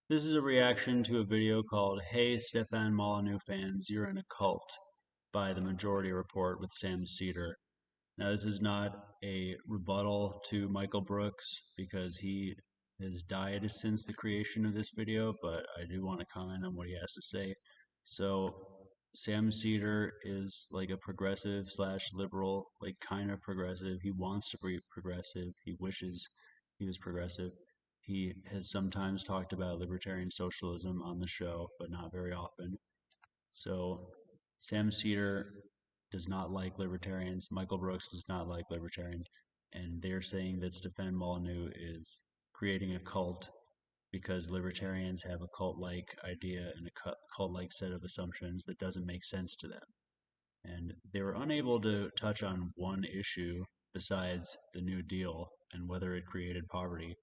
This is a reaction to a video called Hey Stefan Molyneux Fans, You're in a Cult by the Majority Report with Sam Cedar. Now, this is not a rebuttal to Michael Brooks because he has died since the creation of this video, but I do want to comment on what he has to say. So, Sam Cedar is like a progressive slash liberal, like kind of progressive. He wants to be progressive. He wishes he was progressive. He has sometimes talked about libertarian socialism on the show, but not very often. So, Sam Cedar does not like libertarians. Michael Brooks does not like libertarians. And they're saying that Stefan Molyneux is creating a cult because libertarians have a cult like idea and a cult like set of assumptions that doesn't make sense to them. And they were unable to touch on one issue besides the New Deal and whether it created poverty.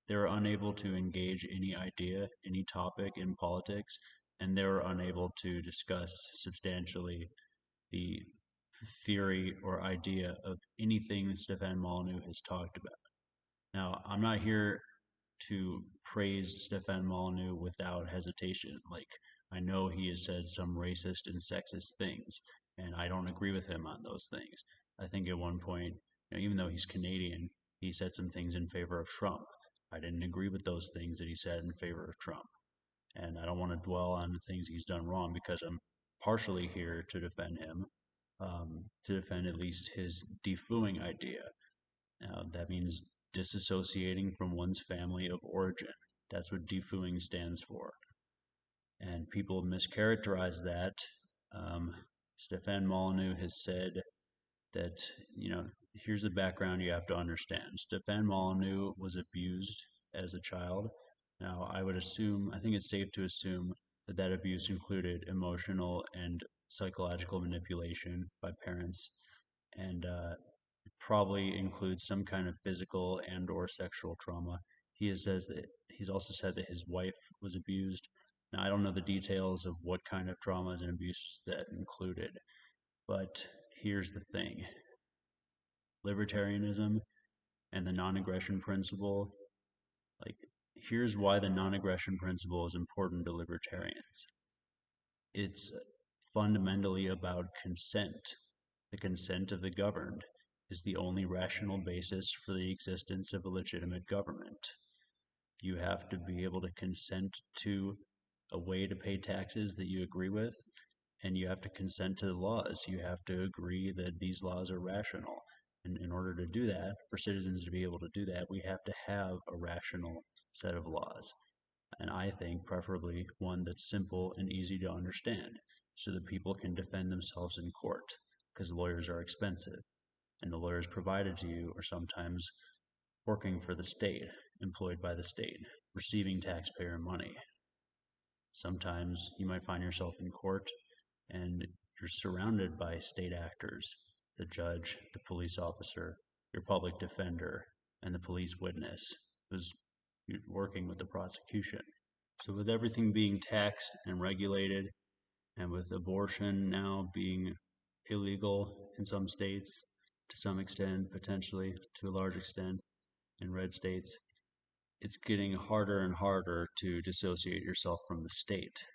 They were unable to engage any idea, any topic in politics, and they were unable to discuss substantially the theory or idea of anything that Stefan Molyneux has talked about. Now, I'm not here to praise Stefan Molyneux without hesitation. Like, I know he has said some racist and sexist things, and I don't agree with him on those things. I think at one point, even though he's Canadian, he said some things in favor of Trump. I didn't agree with those things that he said in favor of Trump. And I don't want to dwell on the things he's done wrong because I'm partially here to defend him, to defend at least his DEFOOing idea. That means disassociating from one's family of origin. That's what DEFOOing stands for. And people mischaracterize that. Stefan Molyneux has said that, here's the background you have to understand. Stefan Molyneux was abused as a child. Now, I think it's safe to assume that that abuse included emotional and psychological manipulation by parents, and probably includes some kind of physical and or sexual trauma. He's also said that his wife was abused. Now, I don't know the details of what kind of traumas and abuses that included, but here's the thing. Libertarianism and the non-aggression principle, like, here's why the non-aggression principle is important to libertarians. It's fundamentally about consent. The consent of the governed is the only rational basis for the existence of a legitimate government. You have to be able to consent to a way to pay taxes that you agree with, and you have to consent to the laws. You have to agree that these laws are rational. And in order to do that, for citizens to be able to do that, we have to have a rational set of laws. And I think preferably one that's simple and easy to understand so that people can defend themselves in court because lawyers are expensive. And the lawyers provided to you are sometimes working for the state, employed by the state, receiving taxpayer money. Sometimes you might find yourself in court and you're surrounded by state actors, the judge, the police officer, your public defender, and the police witness who's working with the prosecution. So with everything being taxed and regulated, and with abortion now being illegal in some states, to some extent, potentially to a large extent, in red states, it's getting harder and harder to dissociate yourself from the state.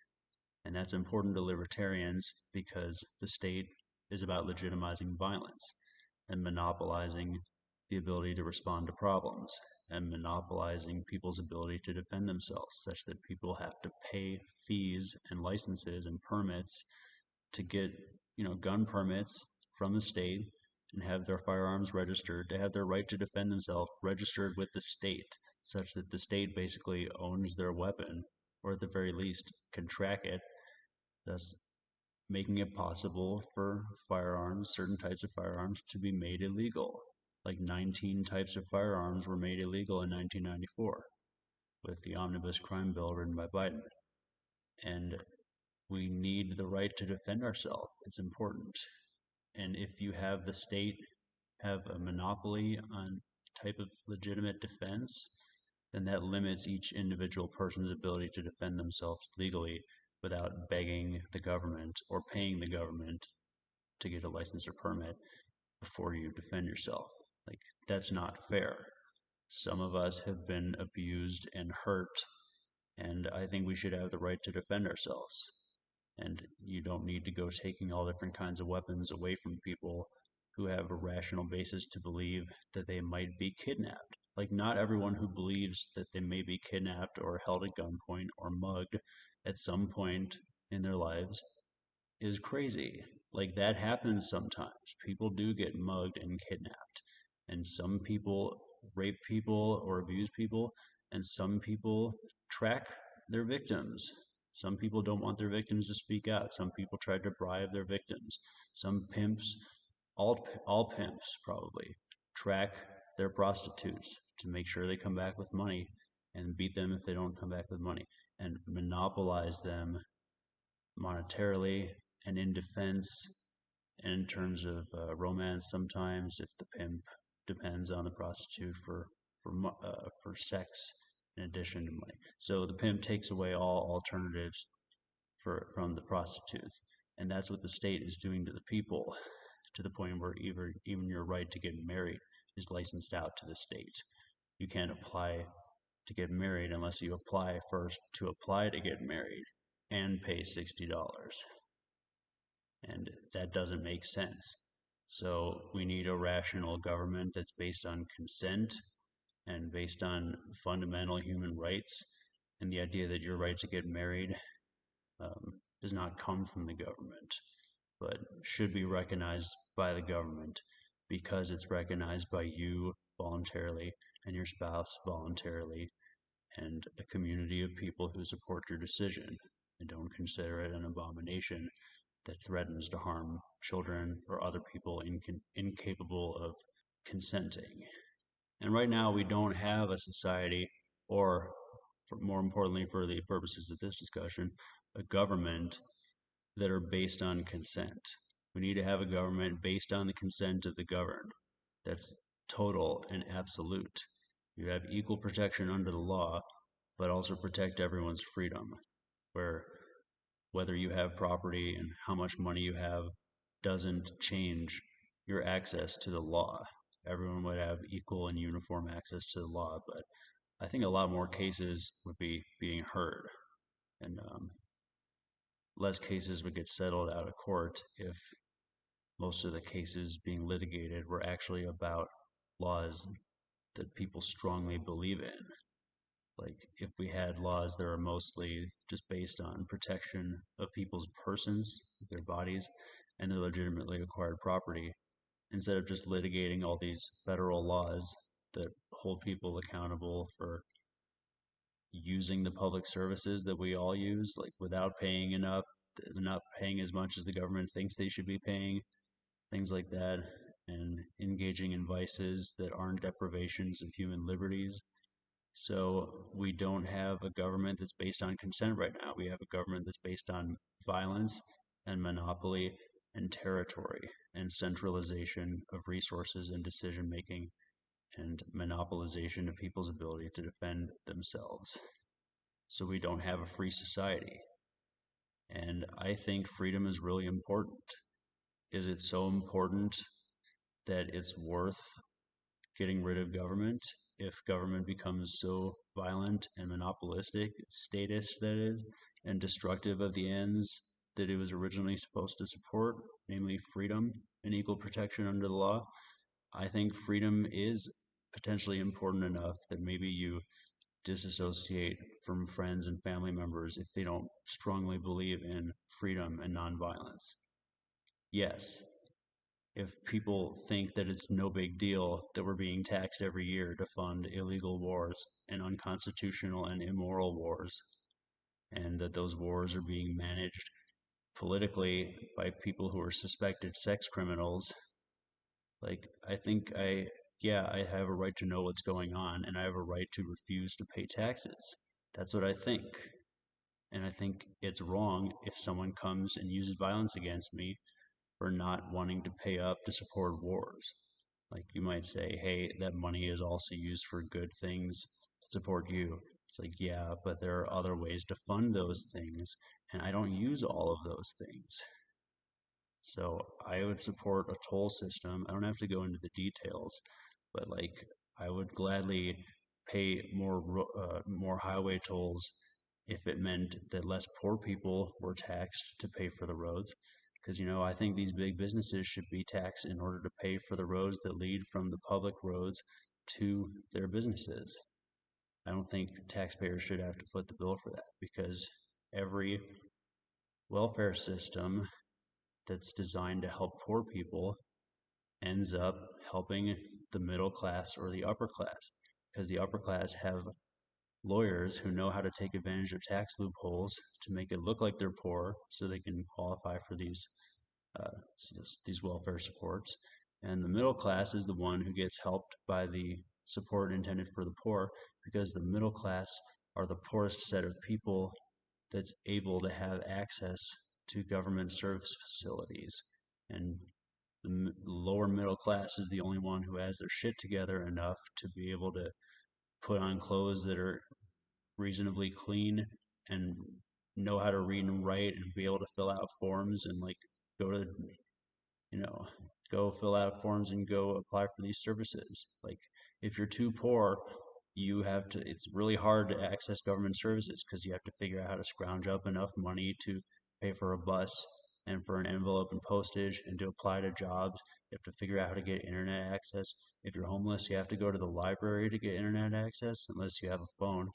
And that's important to libertarians because the state is about legitimizing violence and monopolizing the ability to respond to problems and monopolizing people's ability to defend themselves, such that people have to pay fees and licenses and permits to get, gun permits from the state and have their firearms registered, to have their right to defend themselves registered with the state, such that the state basically owns their weapon, or at the very least can track it, thus making it possible for firearms, certain types of firearms, to be made illegal. Like 19 types of firearms were made illegal in 1994 with the omnibus crime bill written by Biden. And we need the right to defend ourselves. It's important. And if you have the state have a monopoly on type of legitimate defense, then that limits each individual person's ability to defend themselves legally without begging the government or paying the government to get a license or permit before you defend yourself. Like, that's not fair. Some of us have been abused and hurt And I think we should have the right to defend ourselves. And you don't need to go taking all different kinds of weapons away from people who have a rational basis to believe that they might be kidnapped. Like, not everyone who believes that they may be kidnapped or held at gunpoint or mugged at some point in their lives is crazy. Like, that happens sometimes. People do get mugged and kidnapped. And some people rape people or abuse people, and some people track their victims. Some people don't want their victims to speak out. Some people try to bribe their victims. Some pimps, all pimps probably, track their prostitutes to make sure they come back with money and beat them if they don't come back with money and monopolize them monetarily and in defense and in terms of romance. Sometimes if the pimp depends on the prostitute for sex in addition to money, so the pimp takes away all alternatives from the prostitutes, and that's what the state is doing to the people, to the point where even your right to get married is licensed out to the state. You can't apply to get married unless you apply first to apply to get married and pay $60. And that doesn't make sense. So we need a rational government that's based on consent and based on fundamental human rights. And the idea that your right to get married does not come from the government, but should be recognized by the government because it's recognized by you voluntarily and your spouse voluntarily and a community of people who support your decision and don't consider it an abomination that threatens to harm children or other people incapable of consenting. And right now, we don't have a society, or more importantly, for the purposes of this discussion, a government that are based on consent. We need to have a government based on the consent of the governed. That's total and absolute. You have equal protection under the law, but also protect everyone's freedom, where whether you have property and how much money you have doesn't change your access to the law. Everyone would have equal and uniform access to the law, but I think a lot more cases would be being heard, and less cases would get settled out of court if most of the cases being litigated were actually about laws that people strongly believe in. Like, if we had laws that are mostly just based on protection of people's persons, their bodies, and their legitimately acquired property, instead of just litigating all these federal laws that hold people accountable for using the public services that we all use, like without paying enough, not paying as much as the government thinks they should be paying, things like that, and engaging in vices that aren't deprivations of human liberties. So we don't have a government that's based on consent right now. We have a government that's based on violence and monopoly and territory and centralization of resources and decision making and monopolization of people's ability to defend themselves. So we don't have a free society. And I think freedom is really important. Is it so important that it's worth getting rid of government if government becomes so violent and monopolistic, statist that is, and destructive of the ends that it was originally supposed to support, namely freedom and equal protection under the law? I think freedom is potentially important enough that maybe you disassociate from friends and family members if they don't strongly believe in freedom and nonviolence. Yes, if people think that it's no big deal that we're being taxed every year to fund illegal wars and unconstitutional and immoral wars, and that those wars are being managed politically by people who are suspected sex criminals, like, I have a right to know what's going on, and I have a right to refuse to pay taxes. That's what I think. And I think it's wrong if someone comes and uses violence against me for not wanting to pay up to support wars. Like, you might say, hey, that money is also used for good things to support you. It's like, yeah, but there are other ways to fund those things, and I don't use all of those things. So I would support a toll system. I don't have to go into the details, but like, I would gladly pay more highway tolls if it meant that less poor people were taxed to pay for the roads. Because, I think these big businesses should be taxed in order to pay for the roads that lead from the public roads to their businesses. I don't think taxpayers should have to foot the bill for that, because every welfare system that's designed to help poor people ends up helping the middle class or the upper class, because the upper class have lawyers who know how to take advantage of tax loopholes to make it look like they're poor so they can qualify for uh, these welfare supports. And the middle class is the one who gets helped by the support intended for the poor, because the middle class are the poorest set of people that's able to have access to government service facilities. And the lower middle class is the only one who has their shit together enough to be able to put on clothes that are reasonably clean and know how to read and write and be able to fill out forms and like go to you know go fill out forms and go apply for these services. Like, if you're too poor, it's really hard to access government services, because you have to figure out how to scrounge up enough money to pay for a bus and for an envelope and postage and to apply to jobs. You have to figure out how to get internet access. If you're homeless, you have to go to the library to get internet access unless you have a phone.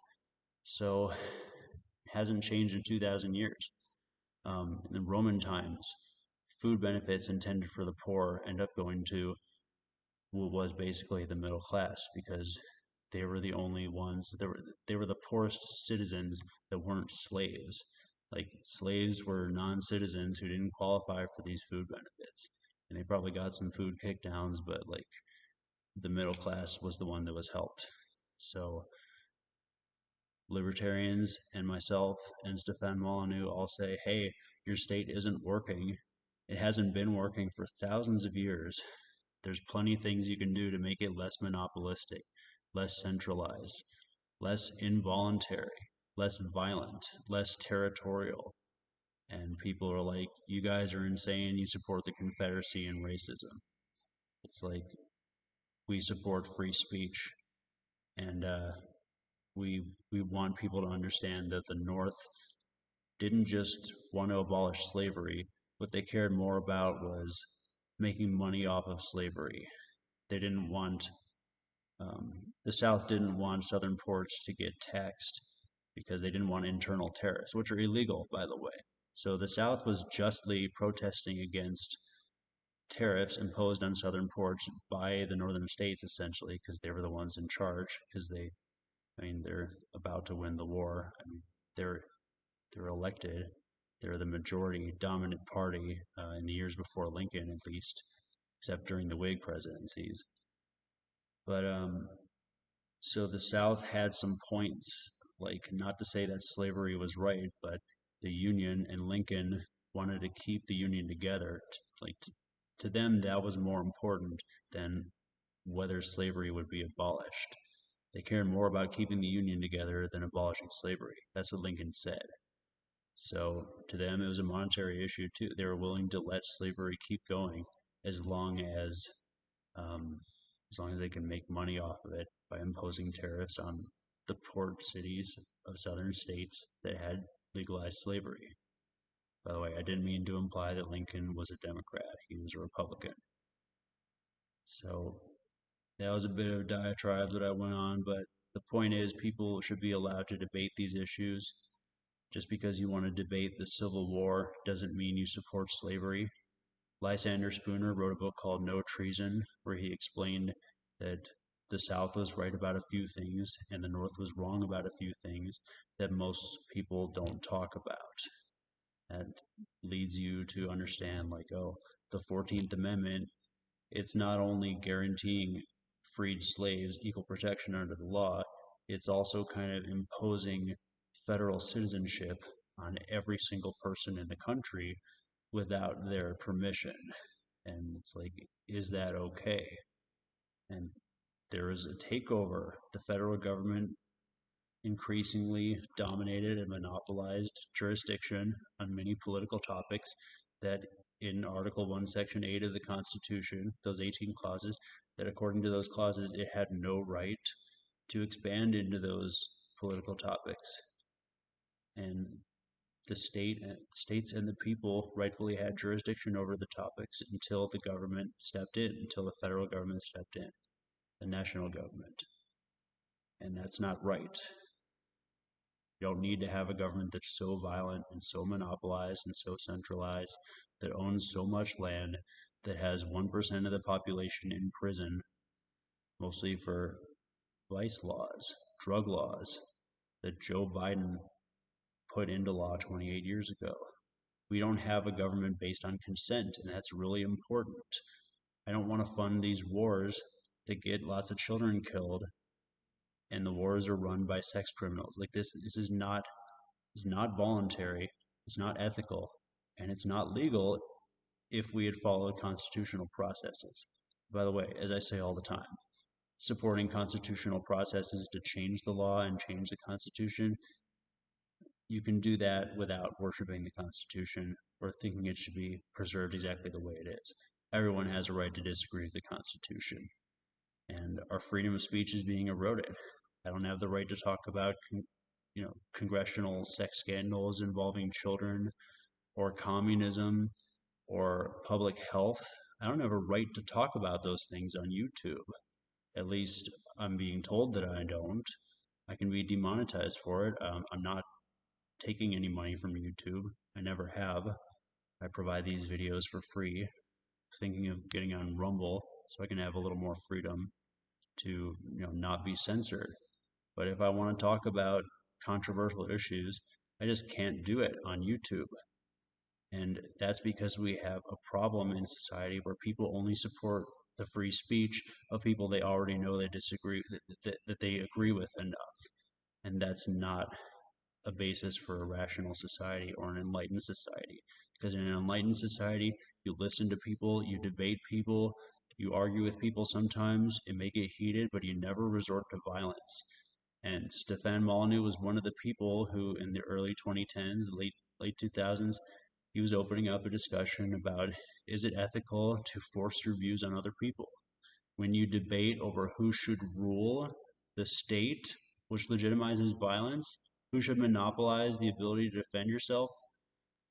So it hasn't changed in 2,000 years. In the Roman times, food benefits intended for the poor end up going to what was basically the middle class, because they were the only ones they were the poorest citizens that weren't slaves. Like, slaves were non-citizens who didn't qualify for these food benefits, and they probably got some food kickdowns, but like, the middle class was the one that was helped. So libertarians and myself and Stefan Molyneux all say, hey, your state isn't working. It hasn't been working for thousands of years. There's plenty of things you can do to make it less monopolistic, less centralized, less involuntary, less violent, less territorial. And people are like, you guys are insane. You support the Confederacy and racism. It's like, we support free speech, and we want people to understand that the North didn't just want to abolish slavery. What they cared more about was making money off of slavery. They didn't want, the South didn't want Southern ports to get taxed because they didn't want internal tariffs, which are illegal, by the way. So the South was justly protesting against tariffs imposed on Southern ports by the Northern states, essentially, because they were the ones in charge, because they're about to win the war. They're they're elected. They're the majority dominant party in the years before Lincoln, at least, except during the Whig presidencies. But so the South had some points, like, not to say that slavery was right, but the Union and Lincoln wanted to keep the Union together. To them, that was more important than whether slavery would be abolished. They cared more about keeping the Union together than abolishing slavery. That's what Lincoln said. So to them, it was a monetary issue too. They were willing to let slavery keep going as long as um, they can make money off of it by imposing tariffs on the port cities of southern states that had legalized slavery. By the way, I didn't mean to imply that Lincoln was a Democrat. He was a Republican. So that was a bit of a diatribe that I went on, but the point is, people should be allowed to debate these issues. Just because you want to debate the Civil War doesn't mean you support slavery. Lysander Spooner wrote a book called No Treason, where he explained that the South was right about a few things and the North was wrong about a few things that most people don't talk about. That leads you to understand, like, oh, the 14th Amendment, it's not only guaranteeing freed slaves equal protection under the law, it's also kind of imposing federal citizenship on every single person in the country without their permission. And it's like, is that okay? And there is a takeover. The federal government increasingly dominated and monopolized jurisdiction on many political topics that in Article 1, Section 8 of the Constitution, those 18 clauses, that according to those clauses, it had no right to expand into those political topics. and the states and the people rightfully had jurisdiction over the topics until the government stepped in, until the federal government stepped in, the national government. And that's not right. You don't need to have a government that's so violent and so monopolized and so centralized, that owns so much land, that has 1% of the population in prison, mostly for vice laws, drug laws, that Joe Biden put into law 28 years ago. We don't have a government based on consent, and that's really important. I don't want to fund these wars that get lots of children killed, and the wars are run by sex criminals. Like this is not voluntary, it's not ethical, and it's not legal if we had followed constitutional processes. By the way, as I say all the time, supporting constitutional processes to change the law and change the Constitution, you can do that without worshiping the Constitution or thinking it should be preserved exactly the way it is. Everyone has a right to disagree with the Constitution, and our freedom of speech is being eroded. I don't have the right to talk about, congressional sex scandals involving children, or communism, or public health. I don't have a right to talk about those things on YouTube. At least I'm being told that I don't. I can be demonetized for it. I'm not taking any money from YouTube. I never have. I provide these videos for free, thinking of getting on Rumble so I can have a little more freedom to not be censored. But if I want to talk about controversial issues, I just can't do it on YouTube. And that's because we have a problem in society where people only support the free speech of people they already know they disagree, that they agree with enough. And that's not a basis for a rational society or an enlightened society. Because in an enlightened society, you listen to people, you debate people, you argue with people sometimes, it may get heated, but you never resort to violence. And Stefan Molyneux was one of the people who, in the early 2010s, late 2000s, he was opening up a discussion about, is it ethical to force your views on other people? When you debate over who should rule the state, which legitimizes violence, who should monopolize the ability to defend yourself,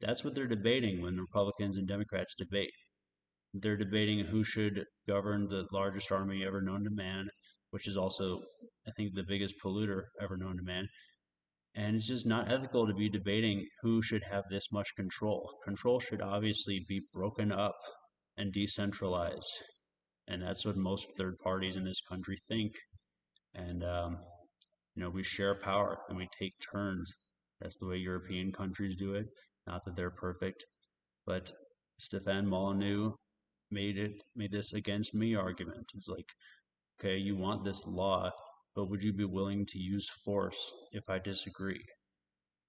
that's what they're debating when Republicans and Democrats debate. They're debating who should govern the largest army ever known to man, which is also, I think, the biggest polluter ever known to man. And it's just not ethical to be debating who should have this much control. Control should obviously be broken up and decentralized. And that's what most third parties in this country think. And, we share power and we take turns. That's the way European countries do it. Not that they're perfect. But Stefan Molyneux made this against me argument. It's like, okay, you want this law, but would you be willing to use force if I disagree?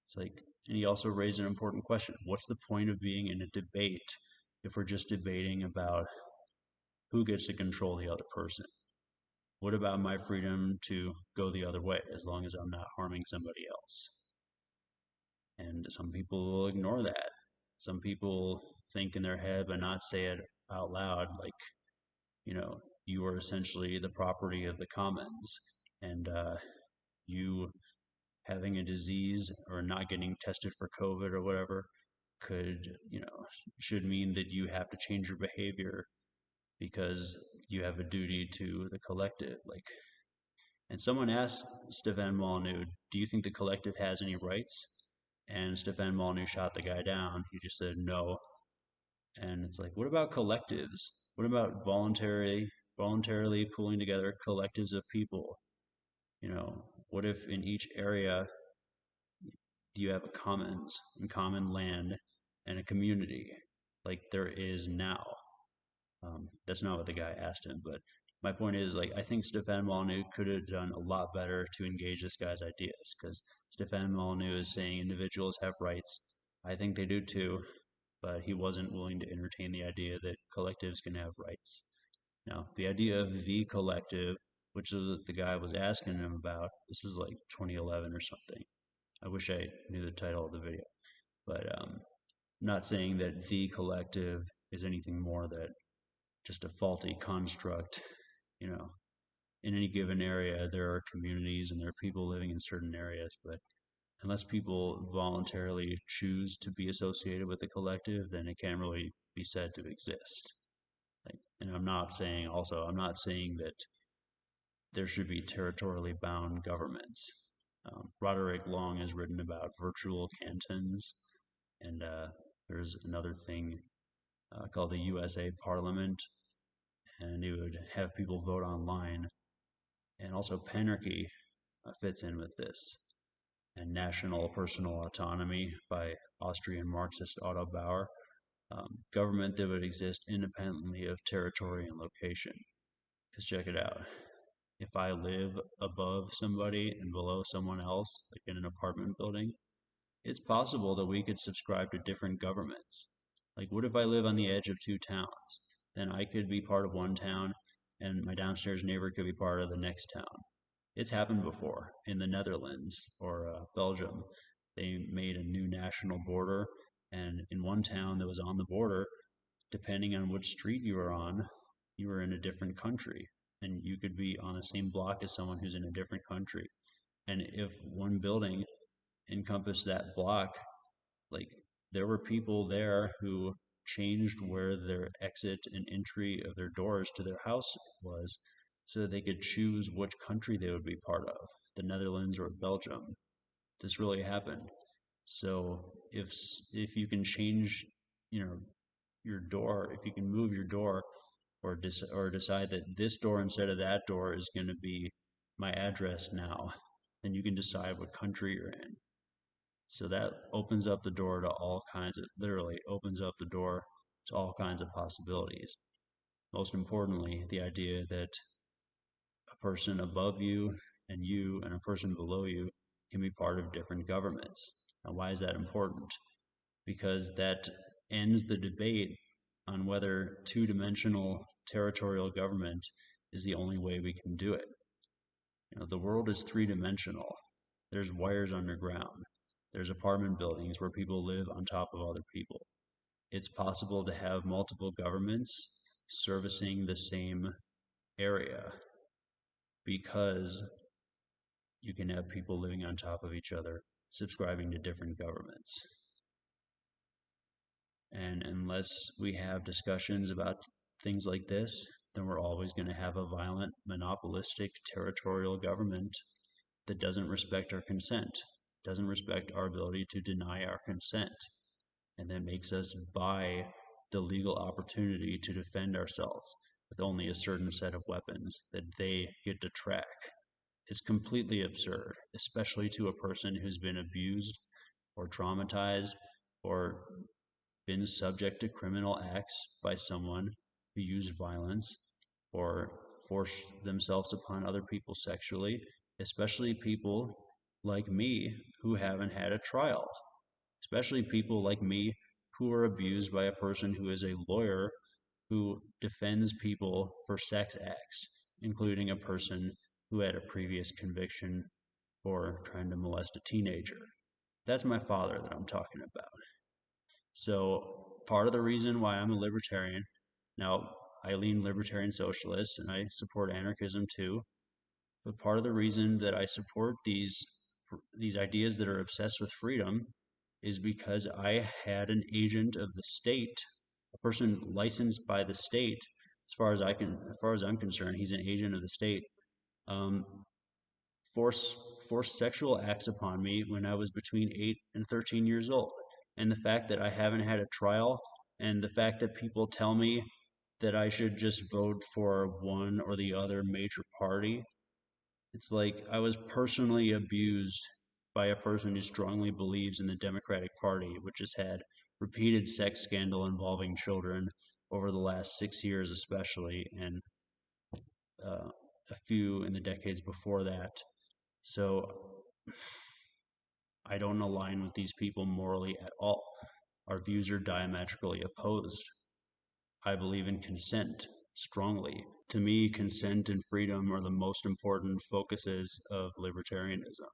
It's like, and he also raised an important question. What's the point of being in a debate if we're just debating about who gets to control the other person? What about my freedom to go the other way as long as I'm not harming somebody else? And some people will ignore that. Some people think in their head but not say it out loud, like, you are essentially the property of the commons, and you having a disease or not getting tested for COVID or whatever should mean that you have to change your behavior because you have a duty to the collective. And someone asked Stefan Molyneux, do you think the collective has any rights? And Stefan Molyneux shot the guy down. He just said no. And it's like, what about collectives? What about voluntarily pulling together collectives of people? What if in each area you have a commons and common land and a community like there is now? That's not what the guy asked him, but my point is, I think Stefan Molyneux could have done a lot better to engage this guy's ideas, because Stefan Molyneux is saying individuals have rights. I think they do too, but he wasn't willing to entertain the idea that collectives can have rights. Now, the idea of the collective, which is what the guy was asking him about, this was like 2011 or something. I wish I knew the title of the video, but I'm not saying that the collective is anything more than just a faulty construct. In any given area, there are communities and there are people living in certain areas, but unless people voluntarily choose to be associated with the collective, then it can't really be said to exist. And I'm not saying that there should be territorially bound governments. Roderick Long has written about virtual cantons, and there's another thing called the USA Parliament, and it would have people vote online. And also, panarchy fits in with this, and national personal autonomy by Austrian Marxist Otto Bauer. Government that would exist independently of territory and location. Because check it out. If I live above somebody and below someone else, like in an apartment building, it's possible that we could subscribe to different governments. Like, what if I live on the edge of two towns? Then I could be part of one town, and my downstairs neighbor could be part of the next town. It's happened before in the Netherlands or Belgium. They made a new national border, and in one town that was on the border, depending on which street you were on, you were in a different country. And you could be on the same block as someone who's in a different country. And if one building encompassed that block, like there were people there who changed where their exit and entry of their doors to their house was so that they could choose which country they would be part of, the Netherlands or Belgium. This really happened. So if you can change, you know, your door, if you can move your door or decide that this door instead of that door is going to be my address now, then you can decide what country you're in. So that opens up the door to all kinds of, literally opens up the door to all kinds of possibilities. Most importantly, the idea that a person above you and a person below you can be part of different governments. Now, why is that important? Because that ends the debate on whether two-dimensional territorial government is the only way we can do it. You know, the world is three-dimensional. There's wires underground. There's apartment buildings where people live on top of other people. It's possible to have multiple governments servicing the same area because you can have people living on top of each other, subscribing to different governments. And unless we have discussions about things like this, then we're always going to have a violent, monopolistic, territorial government that doesn't respect our consent, doesn't respect our ability to deny our consent, and that makes us buy the legal opportunity to defend ourselves with only a certain set of weapons that they get to track. It's completely absurd, especially to a person who's been abused or traumatized or been subject to criminal acts by someone who used violence or forced themselves upon other people sexually, especially people like me who haven't had a trial, especially people like me who are abused by a person who is a lawyer who defends people for sex acts, including a person who had a previous conviction for trying to molest a teenager. That's my father that I'm talking about. So part of the reason why I'm a libertarian, now I lean libertarian socialist and I support anarchism too, but part of the reason that I support these ideas that are obsessed with freedom is because I had an agent of the state, a person licensed by the state, as far as I'm concerned, he's an agent of the state, force sexual acts upon me when I was between 8 and 13 years old. And the fact that I haven't had a trial, and the fact that people tell me that I should just vote for one or the other major party, it's like I was personally abused by a person who strongly believes in the Democratic Party, which has had repeated sex scandal involving children over the last 6 years especially, and a few in the decades before that. So I don't align with these people morally at all. Our views are diametrically opposed. I believe in consent strongly. To me, consent and freedom are the most important focuses of libertarianism.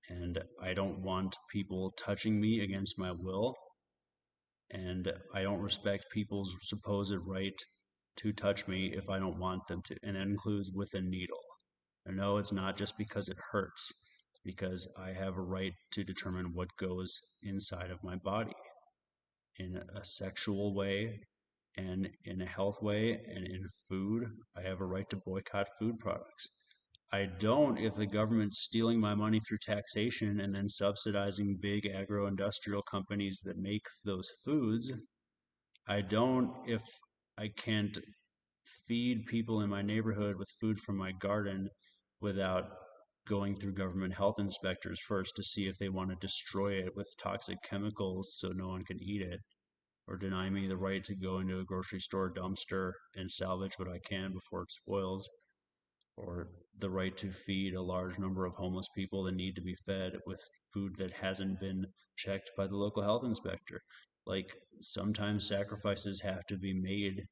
And I don't want people touching me against my will. And I don't respect people's supposed right to touch me if I don't want them to. And that includes with a needle. I know it's not just because it hurts. It's because I have a right to determine what goes inside of my body in a sexual way and in a health way and in food. I have a right to boycott food products. I don't if the government's stealing my money through taxation and then subsidizing big agro-industrial companies that make those foods. I don't if I can't feed people in my neighborhood with food from my garden without going through government health inspectors first to see if they want to destroy it with toxic chemicals so no one can eat it, or deny me the right to go into a grocery store dumpster and salvage what I can before it spoils, or the right to feed a large number of homeless people that need to be fed with food that hasn't been checked by the local health inspector. Like sometimes sacrifices have to be made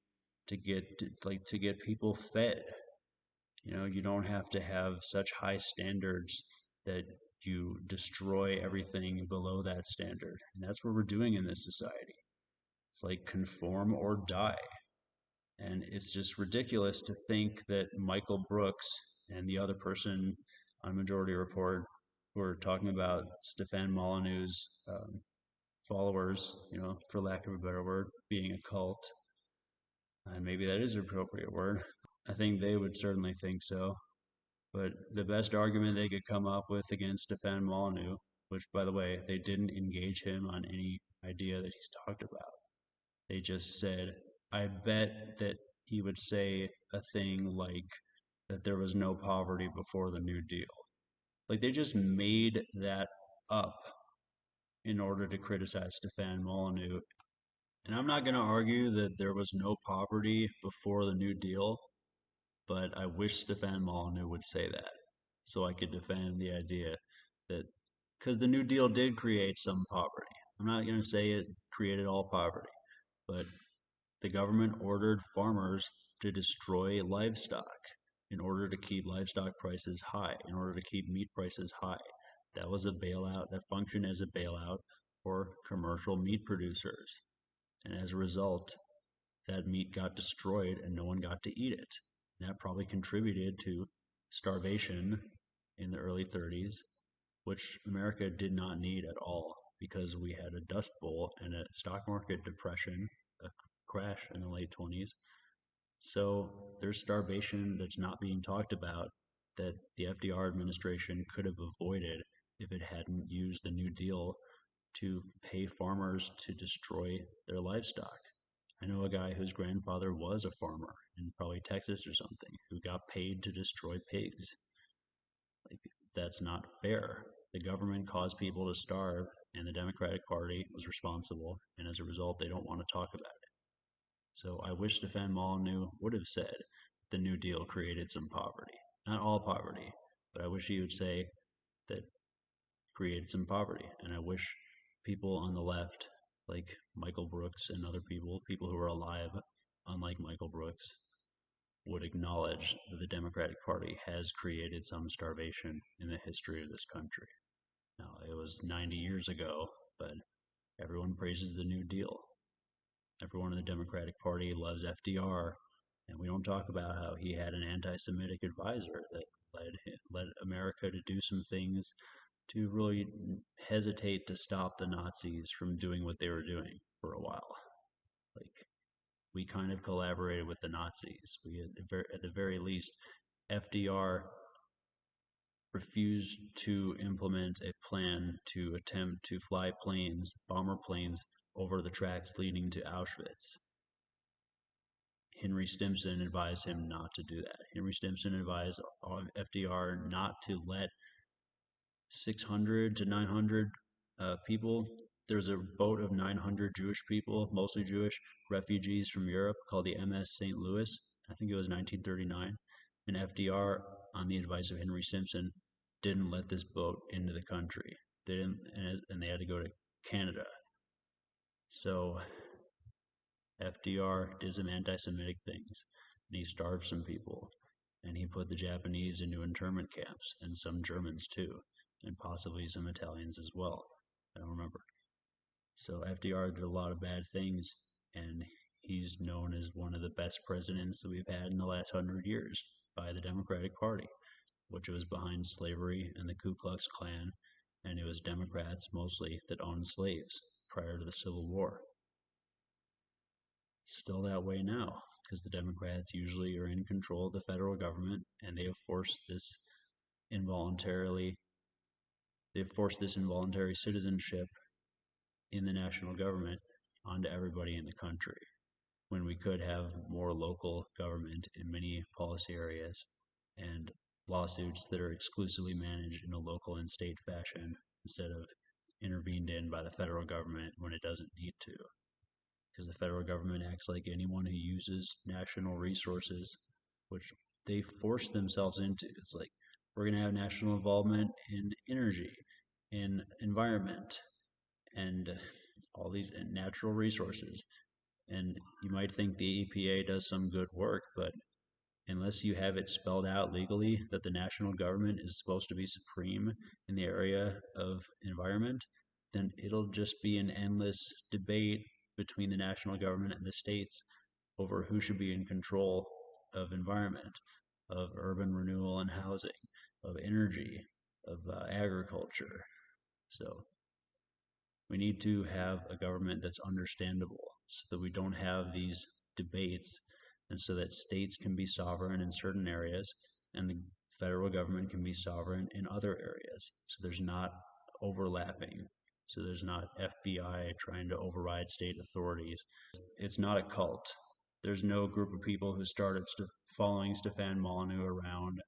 to get people fed. You know, you don't have to have such high standards that you destroy everything below that standard. And that's what we're doing in this society. It's like conform or die. And it's just ridiculous to think that Michael Brooks and the other person on Majority Report who are talking about Stefan Molyneux's followers, you know, for lack of a better word, being a cult, and maybe that is an appropriate word. I think they would certainly think so. But the best argument they could come up with against Stefan Molyneux, which, by the way, they didn't engage him on any idea that he's talked about. They just said, I bet that he would say a thing like that there was no poverty before the New Deal. Like they just made that up in order to criticize Stefan Molyneux. And I'm not going to argue that there was no poverty before the New Deal, but I wish Stefan Molyneux would say that so I could defend the idea that because the New Deal did create some poverty. I'm not going to say it created all poverty, but the government ordered farmers to destroy livestock in order to keep livestock prices high, in order to keep meat prices high. That was a bailout, that functioned as a bailout for commercial meat producers. And as a result, that meat got destroyed and no one got to eat it. And that probably contributed to starvation in the early 30s, which America did not need at all because we had a dust bowl and a stock market depression, a crash in the late 20s. So there's starvation that's not being talked about that the FDR administration could have avoided if it hadn't used the New Deal to pay farmers to destroy their livestock. I know a guy whose grandfather was a farmer in probably Texas or something who got paid to destroy pigs. Like, that's not fair. The government caused people to starve, and the Democratic Party was responsible, and as a result, they don't want to talk about it. So I wish Stefan Molyneux would have said the New Deal created some poverty. Not all poverty, but I wish he would say that created some poverty. And I wish people on the left, like Michael Brooks and other people who are alive, unlike Michael Brooks, would acknowledge that the Democratic Party has created some starvation in the history of this country. Now, it was 90 years ago, but everyone praises the New Deal. Everyone in the Democratic Party loves FDR, and we don't talk about how he had an anti-Semitic advisor that led America to do some things to really hesitate to stop the Nazis from doing what they were doing for a while. Like, we kind of collaborated with the Nazis. We, at the very least, FDR refused to implement a plan to attempt to fly planes, bomber planes, over the tracks leading to Auschwitz. Henry Stimson advised him not to do that. Henry Stimson advised FDR not to let 600 to 900 people. There's a boat of 900 Jewish people, mostly Jewish refugees from Europe, called the MS St. Louis. I think it was 1939. And FDR, on the advice of Henry Stimson, didn't let this boat into the country. They didn't, and they had to go to Canada. So FDR did some anti-Semitic things, and he starved some people, and he put the Japanese into internment camps, and some Germans too, and possibly some Italians as well. I don't remember. So FDR did a lot of bad things, and he's known as one of the best presidents that we've had in the last 100 years by the Democratic Party, which was behind slavery and the Ku Klux Klan, and it was Democrats mostly that owned slaves prior to the Civil War. It's still that way now, because the Democrats usually are in control of the federal government, and they have forced this involuntary citizenship in the national government onto everybody in the country, when we could have more local government in many policy areas and lawsuits that are exclusively managed in a local and state fashion instead of intervened in by the federal government when it doesn't need to. Because the federal government acts like anyone who uses national resources, which they force themselves into. It's like, we're going to have national involvement in energy, in environment, and all these natural resources. And you might think the EPA does some good work, but unless you have it spelled out legally that the national government is supposed to be supreme in the area of environment, then it'll just be an endless debate between the national government and the states over who should be in control of environment, of urban renewal and housing, of energy, of agriculture. So we need to have a government that's understandable so that we don't have these debates, and so that states can be sovereign in certain areas and the federal government can be sovereign in other areas. So there's not overlapping. So there's not FBI trying to override state authorities. It's not a cult. There's no group of people who started following Stefan Molyneux around,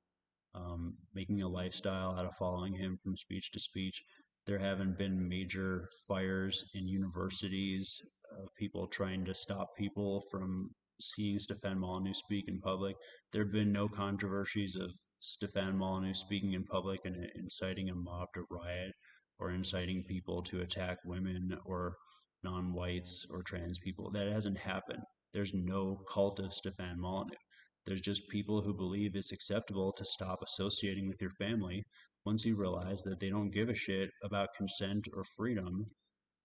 making a lifestyle out of following him from speech to speech. There haven't been major fires in universities, people trying to stop people from seeing Stefan Molyneux speak in public. There have been no controversies of Stefan Molyneux speaking in public and inciting a mob to riot, or inciting people to attack women or non-whites or trans people. That hasn't happened. There's no cult of Stefan Molyneux. There's just people who believe it's acceptable to stop associating with your family once you realize that they don't give a shit about consent or freedom,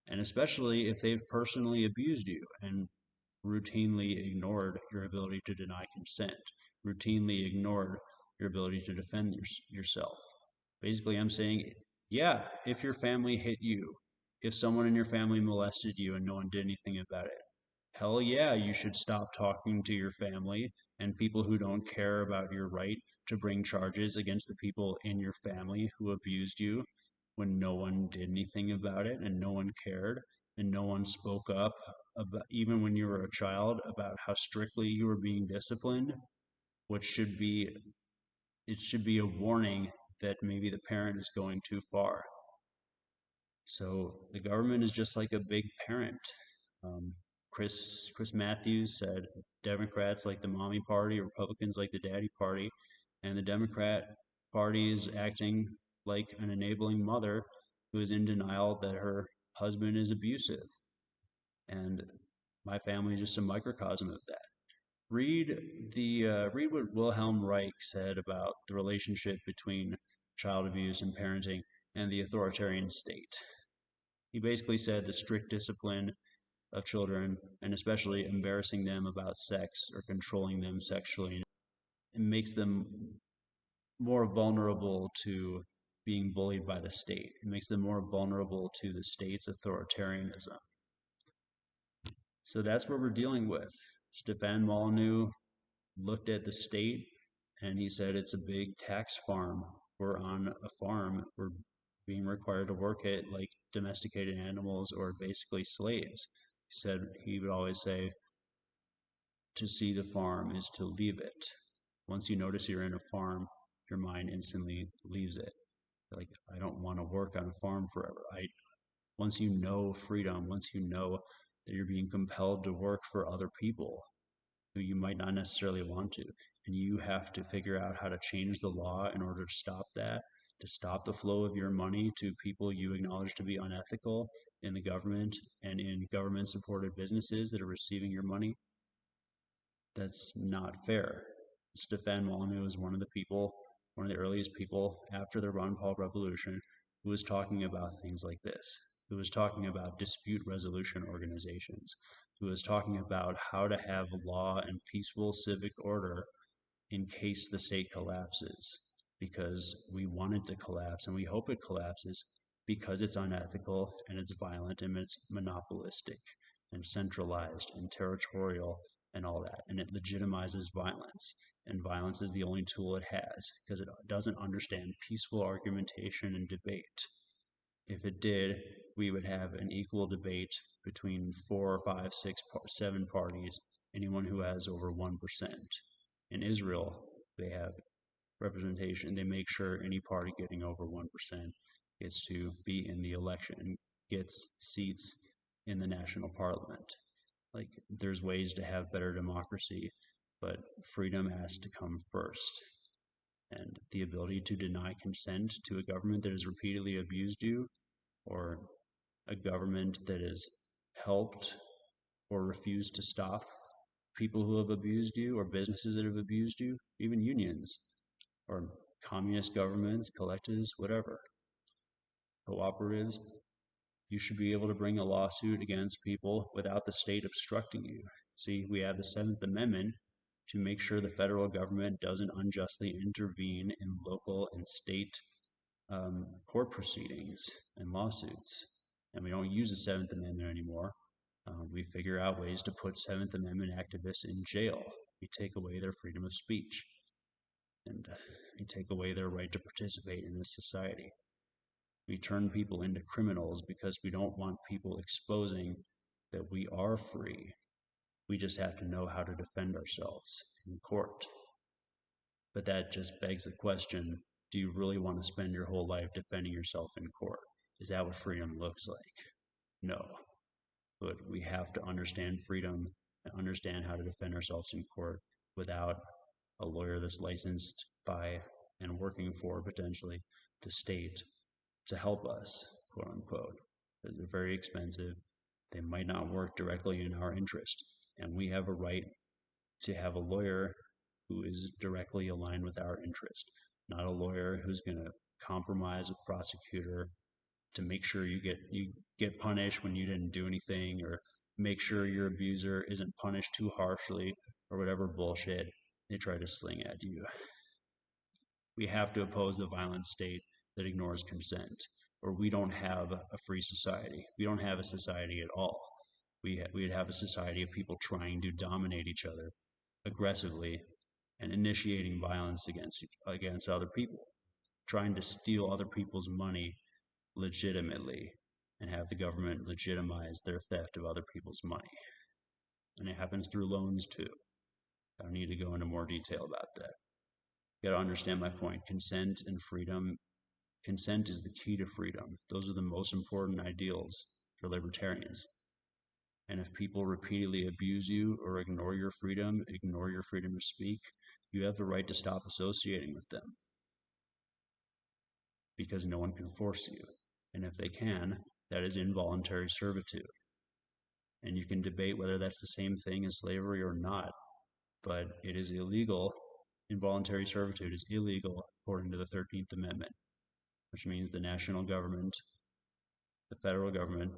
and especially if they've personally abused you and routinely ignored your ability to deny consent, routinely ignored your ability to defend yourself. Basically, I'm saying, yeah, if your family hit you, if someone in your family molested you and no one did anything about it, hell yeah, you should stop talking to your family and people who don't care about your right to bring charges against the people in your family who abused you when no one did anything about it and no one cared and no one spoke up about, even when you were a child, about how strictly you were being disciplined, which should be a warning that maybe the parent is going too far. So the government is just like a big parent. Chris Matthews said Democrats like the mommy party, Republicans like the daddy party, and the Democrat party is acting like an enabling mother who is in denial that her husband is abusive. And my family is just a microcosm of that. Read what Wilhelm Reich said about the relationship between child abuse and parenting and the authoritarian state. He basically said the strict discipline of children, and especially embarrassing them about sex or controlling them sexually, it makes them more vulnerable to being bullied by the state. It makes them more vulnerable to the state's authoritarianism. So that's what we're dealing with. Stefan Molyneux looked at the state and he said it's a big tax farm. We're on a farm. We're being required to work it like domesticated animals or basically slaves. He said he would always say, to see the farm is to leave it. Once you notice you're in a farm, your mind instantly leaves it. Like, I don't want to work on a farm forever. Once you know freedom, once you know that you're being compelled to work for other people who you might not necessarily want to, and you have to figure out how to change the law in order to stop that, to stop the flow of your money to people you acknowledge to be unethical in the government and in government-supported businesses that are receiving your money. That's not fair. Stefan Molyneux was one of the earliest people after the Ron Paul Revolution who was talking about things like this, who was talking about dispute resolution organizations, who was talking about how to have law and peaceful civic order in case the state collapses. because we want it to collapse and we hope it collapses because it's unethical and it's violent and it's monopolistic and centralized and territorial and all that. And it legitimizes violence. And violence is the only tool it has because it doesn't understand peaceful argumentation and debate. If it did, we would have an equal debate between 4, 5, 6, 7 parties, anyone who has over 1%. In Israel, they have representation. They make sure any party getting over 1% gets to be in the election and gets seats in the national parliament. Like, there's ways to have better democracy, but freedom has to come first. And the ability to deny consent to a government that has repeatedly abused you, or a government that has helped or refused to stop people who have abused you, or businesses that have abused you, even unions, or communist governments, collectives, whatever, cooperatives. You should be able to bring a lawsuit against people without the state obstructing you. See, we have the 7th Amendment to make sure the federal government doesn't unjustly intervene in local and state court proceedings and lawsuits. And we don't use the 7th Amendment anymore. We figure out ways to put 7th Amendment activists in jail. We take away their freedom of speech. And we take away their right to participate in this society. We turn people into criminals because we don't want people exposing that we are free. We just have to know how to defend ourselves in court. But that just begs the question, do you really want to spend your whole life defending yourself in court? Is that what freedom looks like? No. But we have to understand freedom and understand how to defend ourselves in court without a lawyer that's licensed by and working for, potentially, the state to help us, quote unquote. Because they're very expensive. They might not work directly in our interest. And we have a right to have a lawyer who is directly aligned with our interest, not a lawyer who's going to compromise a prosecutor to make sure you get punished when you didn't do anything, or make sure your abuser isn't punished too harshly, or whatever bullshit they try to sling at you. We have to oppose the violent state that ignores consent, or we don't have a free society. We don't have a society at all. We'd have a society of people trying to dominate each other aggressively and initiating violence against other people, trying to steal other people's money legitimately and have the government legitimize their theft of other people's money. And it happens through loans too. I don't need to go into more detail about that. You gotta understand my point. Consent and freedom. Consent is the key to freedom. Those are the most important ideals for libertarians. And if people repeatedly abuse you or ignore your freedom to speak, you have the right to stop associating with them, because no one can force you. And if they can, that is involuntary servitude. And you can debate whether that's the same thing as slavery or not, but it is illegal. Involuntary servitude is illegal according to the 13th Amendment, which means the national government, the federal government,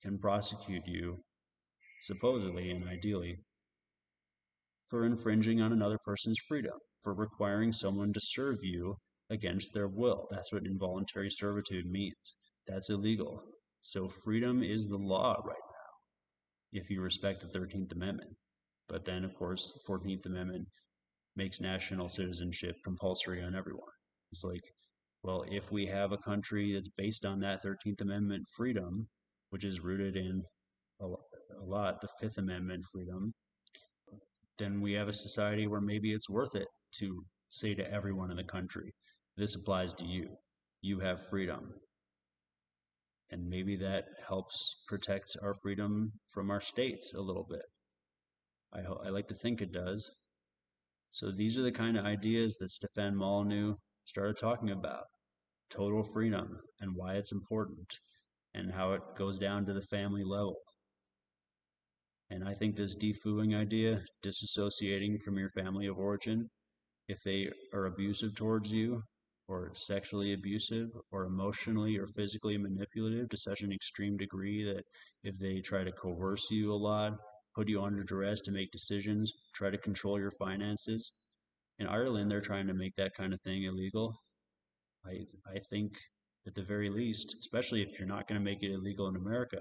can prosecute you, supposedly and ideally, for infringing on another person's freedom, for requiring someone to serve you against their will. That's what involuntary servitude means. That's illegal. So freedom is the law right now, if you respect the 13th Amendment. But then, of course, the 14th Amendment makes national citizenship compulsory on everyone. It's like, well, if we have a country that's based on that 13th Amendment freedom, which is rooted in a lot, the 5th Amendment freedom, then we have a society where maybe it's worth it to say to everyone in the country, this applies to you. You have freedom. And maybe that helps protect our freedom from our states a little bit. I like to think it does. So these are the kind of ideas that Stefan Molyneux started talking about. Total freedom and why it's important, and how it goes down to the family level. And I think this DEFOOing idea, disassociating from your family of origin, if they are abusive towards you, or sexually abusive, or emotionally or physically manipulative to such an extreme degree that if they try to coerce you a lot, put you under duress to make decisions, try to control your finances, In Ireland, they're trying to make that kind of thing illegal. I think at the very least, especially if you're not going to make it illegal in America,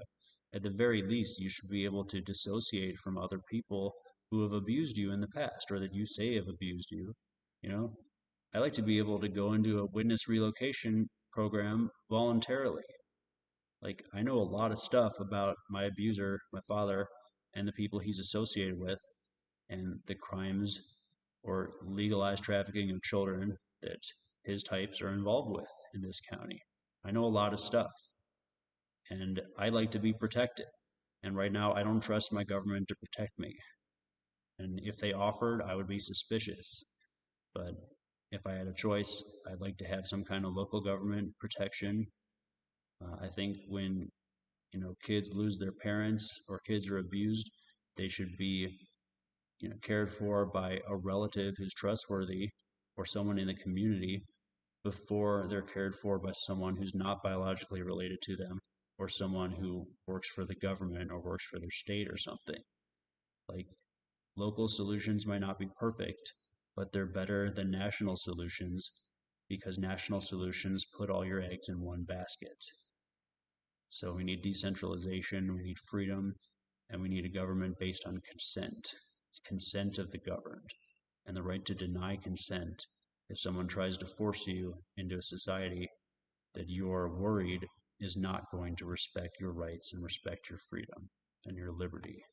at the very least, you should be able to dissociate from other people who have abused you in the past or that you say have abused you. You know, I like to be able to go into a witness relocation program voluntarily. Like, I know a lot of stuff about my abuser, my father, and the people he's associated with, and the crimes or legalized trafficking of children that his types are involved with in this county. I know a lot of stuff, and I like to be protected. And right now, I don't trust my government to protect me. And if they offered, I would be suspicious. But if I had a choice, I'd like to have some kind of local government protection. I think when kids lose their parents or kids are abused, they should be cared for by a relative who's trustworthy or someone in the community before they're cared for by someone who's not biologically related to them or someone who works for the government or works for their state or something. Like, local solutions might not be perfect, but they're better than national solutions because national solutions put all your eggs in one basket. So we need decentralization, we need freedom, and we need a government based on consent. It's consent of the governed, and the right to deny consent if someone tries to force you into a society that you're worried is not going to respect your rights and respect your freedom and your liberty.